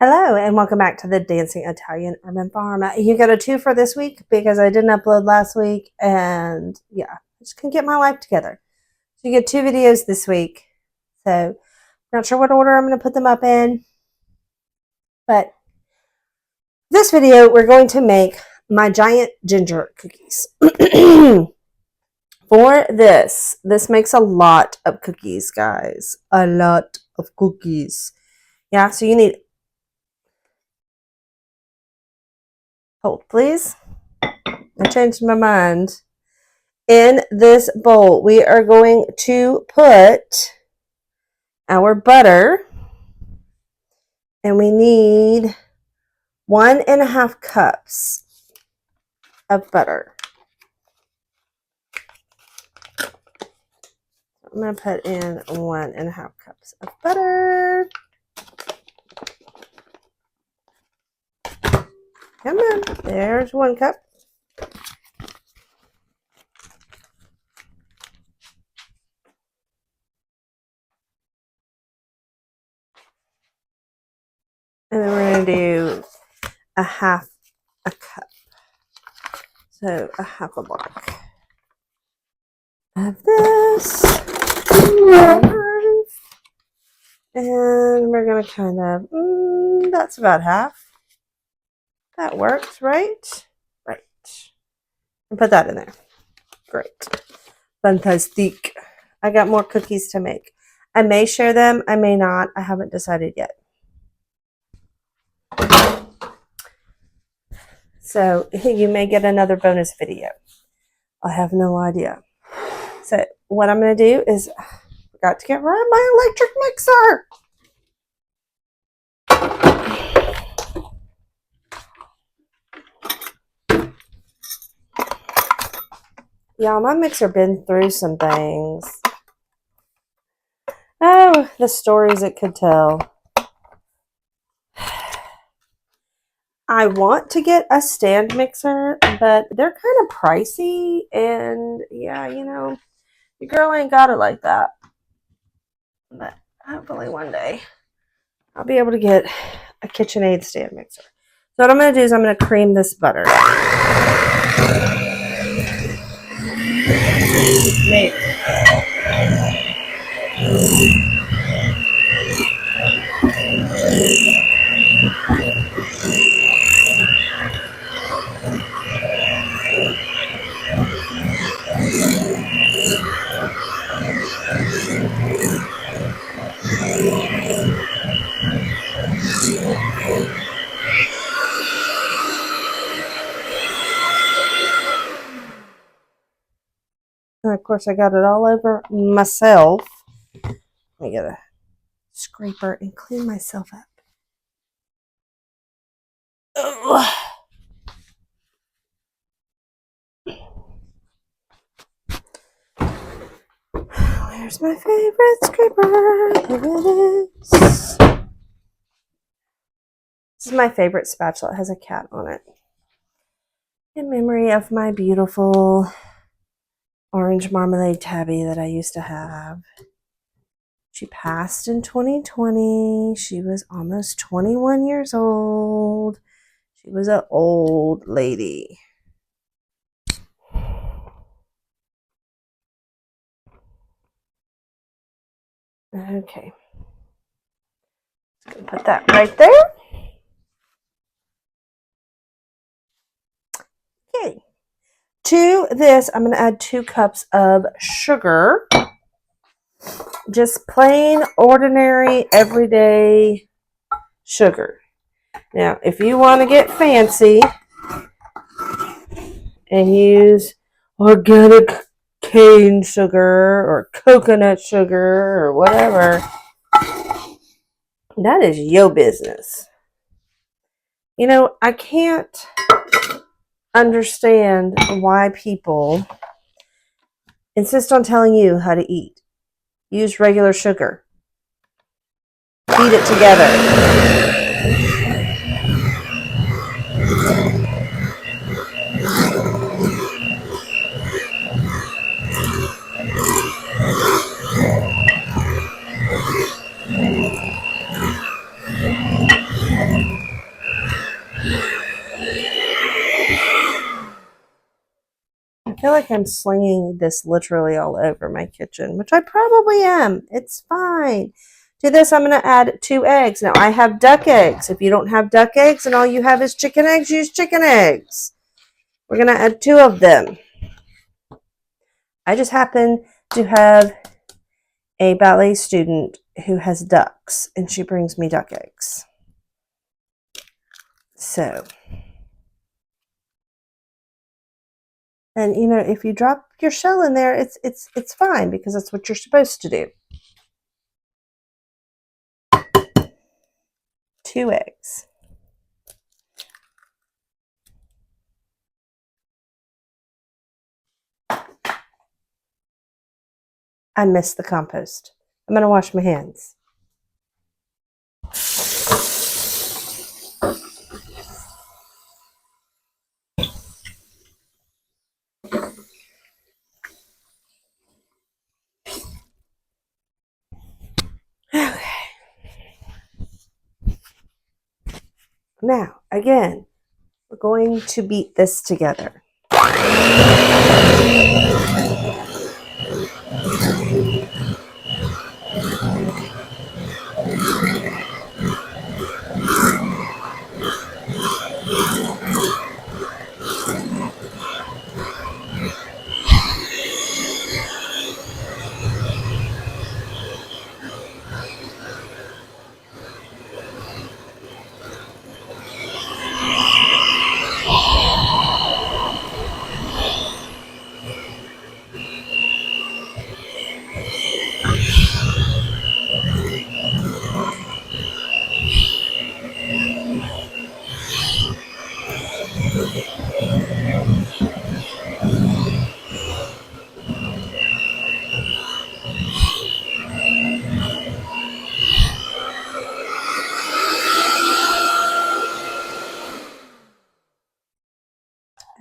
Hello and welcome back to the Dancing Italian Urban Farm. You got a 2 for this week because I didn't upload last week and I just couldn't get my life together. So you get 2 videos this week. So not sure what order I'm going to put them up in. But this video we're going to make my giant ginger cookies. For this makes a lot of cookies, guys. A lot of cookies. Yeah, so you need... Hold, please. I changed my mind. In this bowl, we are going to put our butter, and we need 1.5 cups of butter. I'm going to put in 1.5 cups of butter. Come on, there's 1 cup. And then we're going to do 1/2 cup. So 1/2 block of this. And we're going to kind of, that's about half. That works, right? Right. And put that in there. Great. Fantastic. I got more cookies to make. I may share them. I may not. I haven't decided yet. So you may get another bonus video. I have no idea. So what I'm going to do is I forgot to get rid of my electric mixer. Yeah, my mixer been through some things. Oh, the stories it could tell. I want to get a stand mixer, but they're kind of pricey, and yeah, you know, your girl ain't got it like that. But hopefully one day I'll be able to get a KitchenAid stand mixer. So what I'm going to do is I'm going to cream this butter. Wait. And of course I got it all over myself. Let me get a scraper and clean myself up. Ugh. Where's my favorite scraper? Here it is. This is my favorite spatula. It has a cat on it. In memory of my beautiful orange marmalade tabby that I used to have. She passed in 2020. She was almost 21 years old. She was an old lady. Okay. Just gonna put that right there. Okay. To this, I'm going to add 2 cups of sugar. Just plain, ordinary, everyday sugar. Now, if you want to get fancy and use organic cane sugar or coconut sugar or whatever, that is your business. You know, I can't understand why people insist on telling you how to eat. Use regular sugar. Beat it together. like I'm slinging this literally all over my kitchen, which I probably am. It's fine. To this, I'm going to add 2 eggs. Now, I have duck eggs. If you don't have duck eggs and all you have is chicken eggs, use chicken eggs. We're going to add 2 of them. I just happen to have a ballet student who has ducks, and she brings me duck eggs. So, and you know, if you drop your shell in there, it's fine because that's what you're supposed to do. 2 eggs. I missed the compost. I'm going to wash my hands. Okay. Now, again, we're going to beat this together.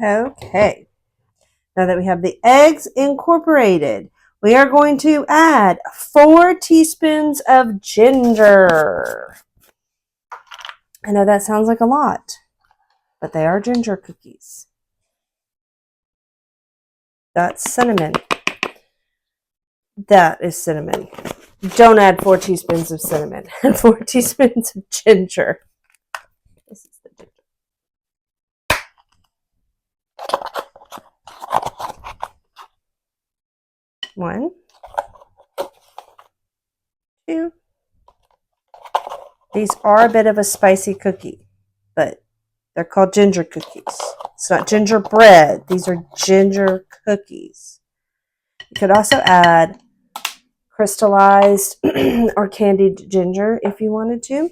Okay, now that we have the eggs incorporated, we are going to add 4 teaspoons of ginger. I know that sounds like a lot, but they are ginger cookies. That's cinnamon. That is cinnamon. Don't add 4 teaspoons of cinnamon. Add 4 teaspoons of ginger. This is the ginger. 1, 2. These are a bit of a spicy cookie, but they're called ginger cookies. It's not gingerbread. These are ginger cookies. You could also add crystallized or candied ginger if you wanted to.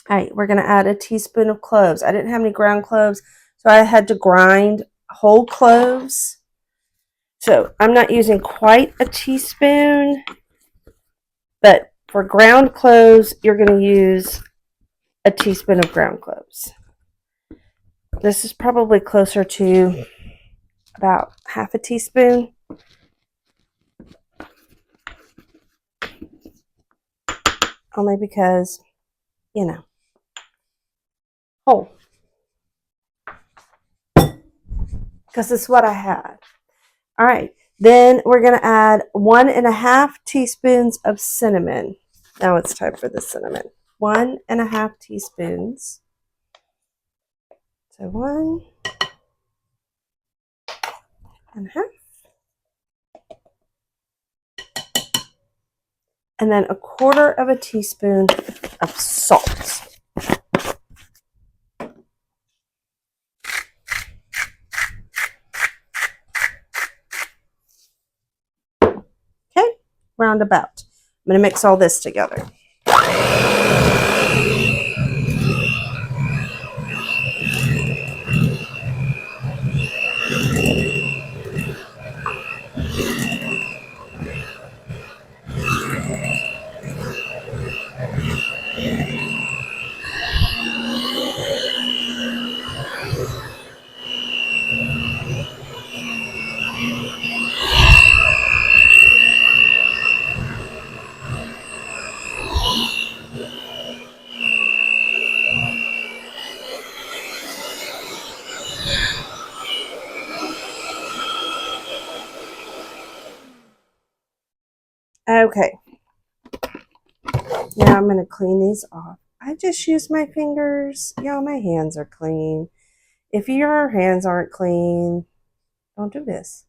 All right, we're going to add a teaspoon of cloves. I didn't have any ground cloves, so I had to grind whole cloves. So I'm not using quite a teaspoon, but for ground cloves, you're going to use a teaspoon of ground cloves. This is probably closer to about half a teaspoon. Only because, you know, whole. Because it's what I had. All right, then we're going to add 1.5 teaspoons of cinnamon. Now it's time for the cinnamon. 1.5 teaspoons. So 1.5. And then 1/4 teaspoon of salt. Okay, roundabout. I'm going to mix all this together. Okay. Now I'm going to clean these off. I just use my fingers. Y'all, my hands are clean. If your hands aren't clean, don't do this.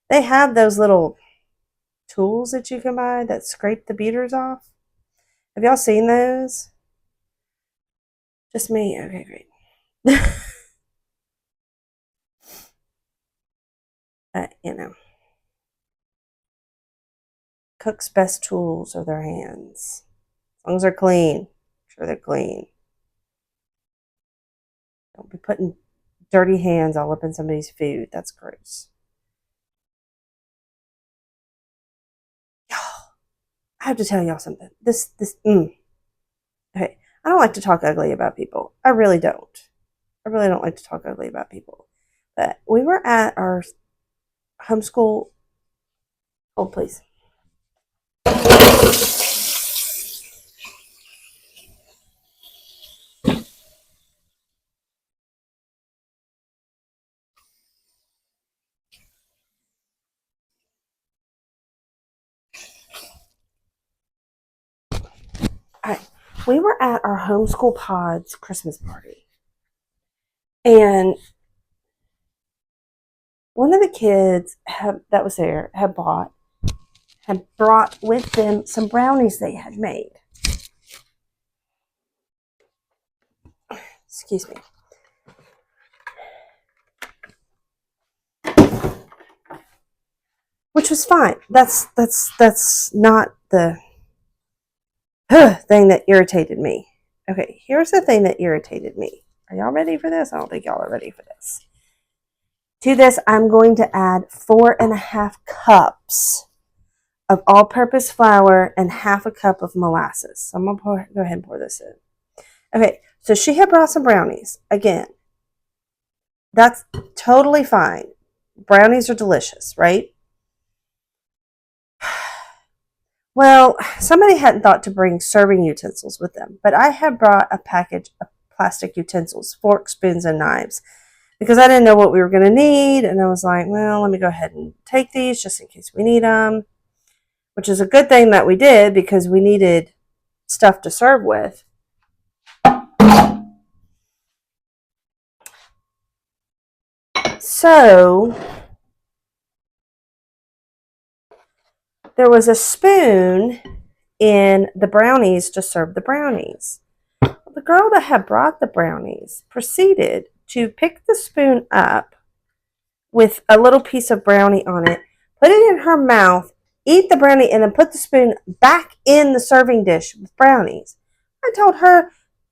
They have those little tools that you can buy that scrape the beaters off. Have y'all seen those? Just me? Okay, great. You know, cook's best tools are their hands. As long as they're clean. Make sure they're clean. Don't be putting dirty hands all up in somebody's food. That's gross. I have to tell y'all something. Okay. I don't like to talk ugly about people. I really don't. I really don't like to talk ugly about people. But we were at our homeschool. Oh, please. All right. We were at our homeschool pods Christmas party. And one of the kids that was there had brought with them some brownies they had made. Excuse me. Which was fine. That's not the thing that irritated me. Okay, here's the thing that irritated me. Are y'all ready for this? I don't think y'all are ready for this. To this, I'm going to add 4.5 cups of all-purpose flour and half a cup of molasses. So I'm going to go ahead and pour this in. Okay, so she had brought some brownies. Again, that's totally fine. Brownies are delicious, right? Well, somebody hadn't thought to bring serving utensils with them, but I had brought a package of plastic utensils, forks, spoons, and knives, because I didn't know what we were going to need, and I was like, well, let me go ahead and take these just in case we need them, which is a good thing that we did because we needed stuff to serve with. So there was a spoon in the brownies to serve the brownies. The girl that had brought the brownies proceeded to pick the spoon up with a little piece of brownie on it, put it in her mouth, eat the brownie, and then put the spoon back in the serving dish with brownies. I told her,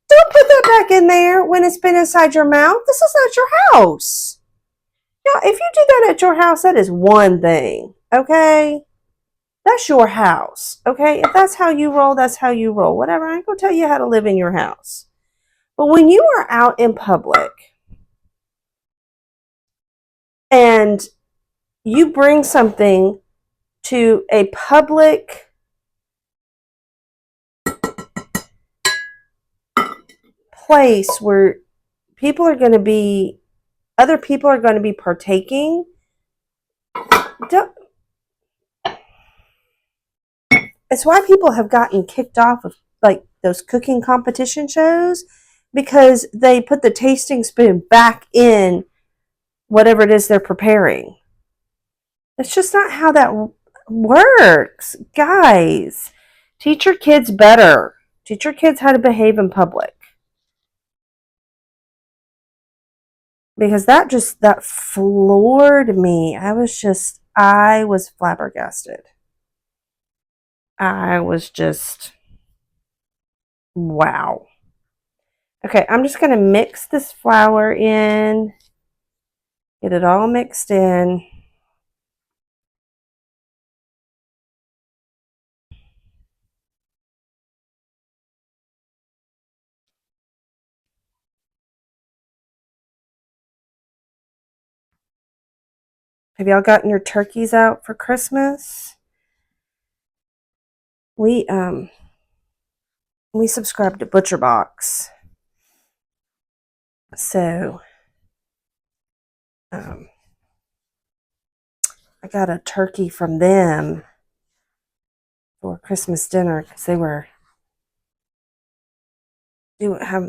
don't put that back in there when it's been inside your mouth. This is not your house. Now, if you do that at your house, that is one thing, okay? That's your house, okay? If that's how you roll, that's how you roll. Whatever, I ain't gonna tell you how to live in your house. But when you are out in public and you bring something to a public place where other people are going to be partaking, it's why people have gotten kicked off of like those cooking competition shows, because they put the tasting spoon back in whatever it is they're preparing. That's just not how that works, guys. Teach your kids better. Teach your kids how to behave in public. Because that floored me. I was flabbergasted. I was just, wow. Okay, I'm just going to mix this flour in, get it all mixed in. Have y'all gotten your turkeys out for Christmas? We subscribe to ButcherBox. So I got a turkey from them for Christmas dinner because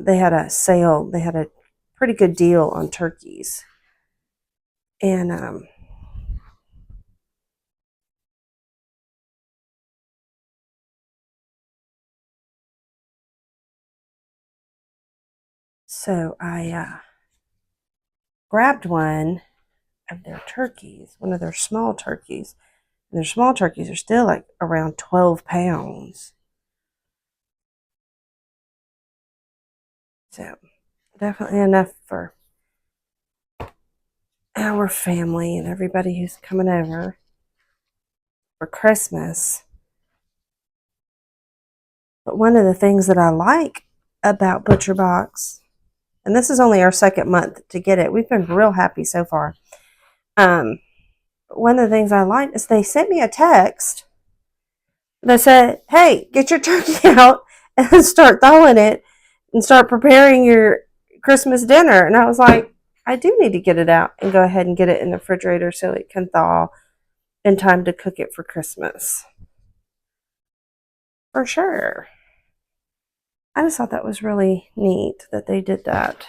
they had a sale. They had a pretty good deal on turkeys. And so I grabbed one of their turkeys, one of their small turkeys. And their small turkeys are still like around 12 pounds. So definitely enough for our family and everybody who's coming over for Christmas. But one of the things that I like about ButcherBox, and this is only our second month to get it, we've been real happy so far. One of the things I like is they sent me a text that said, "Hey, get your turkey out and start thawing it and start preparing your Christmas dinner." And I was like, I do need to get it out and go ahead and get it in the refrigerator so it can thaw in time to cook it for Christmas. For sure. I just thought that was really neat that they did that.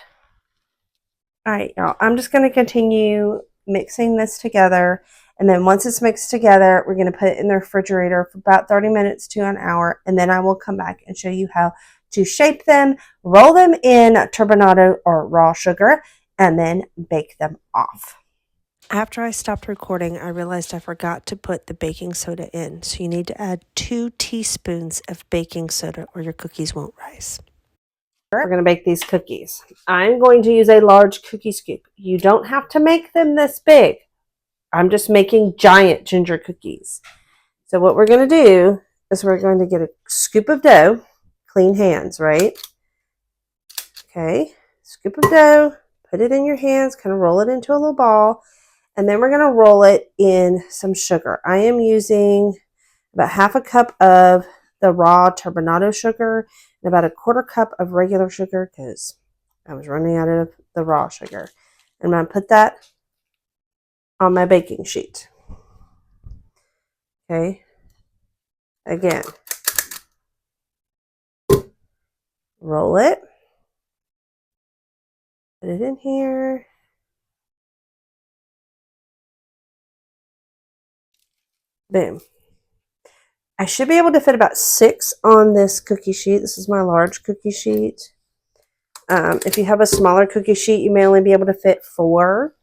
All right, y'all. I'm just going to continue mixing this together. And then once it's mixed together, we're going to put it in the refrigerator for about 30 minutes to an hour. And then I will come back and show you how to shape them, roll them in turbinado or raw sugar, and then bake them off. After I stopped recording, I realized I forgot to put the baking soda in. So you need to add 2 teaspoons of baking soda or your cookies won't rise. We're going to bake these cookies. I'm going to use a large cookie scoop. You don't have to make them this big. I'm just making giant ginger cookies. So what we're going to do is we're going to get a scoop of dough, clean hands, right? Okay, scoop of dough, put it in your hands, kind of roll it into a little ball, and then we're going to roll it in some sugar. I am using about half a cup of the raw turbinado sugar and about a quarter cup of regular sugar because I was running out of the raw sugar. And I'm going to put that on my baking sheet. Okay. Again, roll it. Put it in here. Boom. I should be able to fit about 6 on this cookie sheet. This is my large cookie sheet. If you have a smaller cookie sheet, you may only be able to fit 4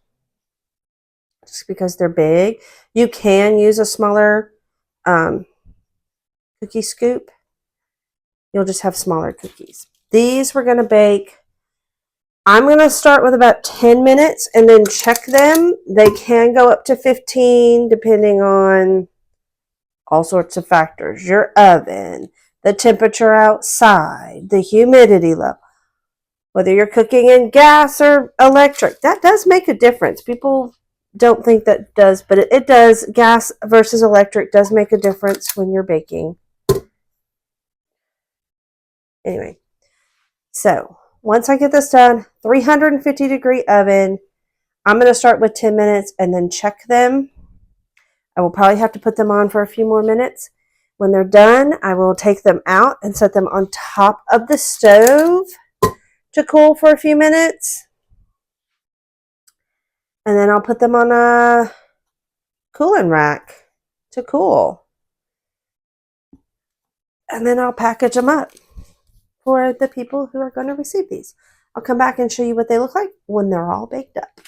just because they're big. You can use a smaller cookie scoop. You'll just have smaller cookies. These we're going to bake. I'm going to start with about 10 minutes and then check them. They can go up to 15 depending on all sorts of factors. Your oven, the temperature outside, the humidity level, whether you're cooking in gas or electric. That does make a difference. People don't think that does, but it does. Gas versus electric does make a difference when you're baking. Anyway, so once I get this done, 350 degree oven, I'm going to start with 10 minutes and then check them. I will probably have to put them on for a few more minutes. When they're done, I will take them out and set them on top of the stove to cool for a few minutes. And then I'll put them on a cooling rack to cool. And then I'll package them up for the people who are going to receive these. I'll come back and show you what they look like when they're all baked up.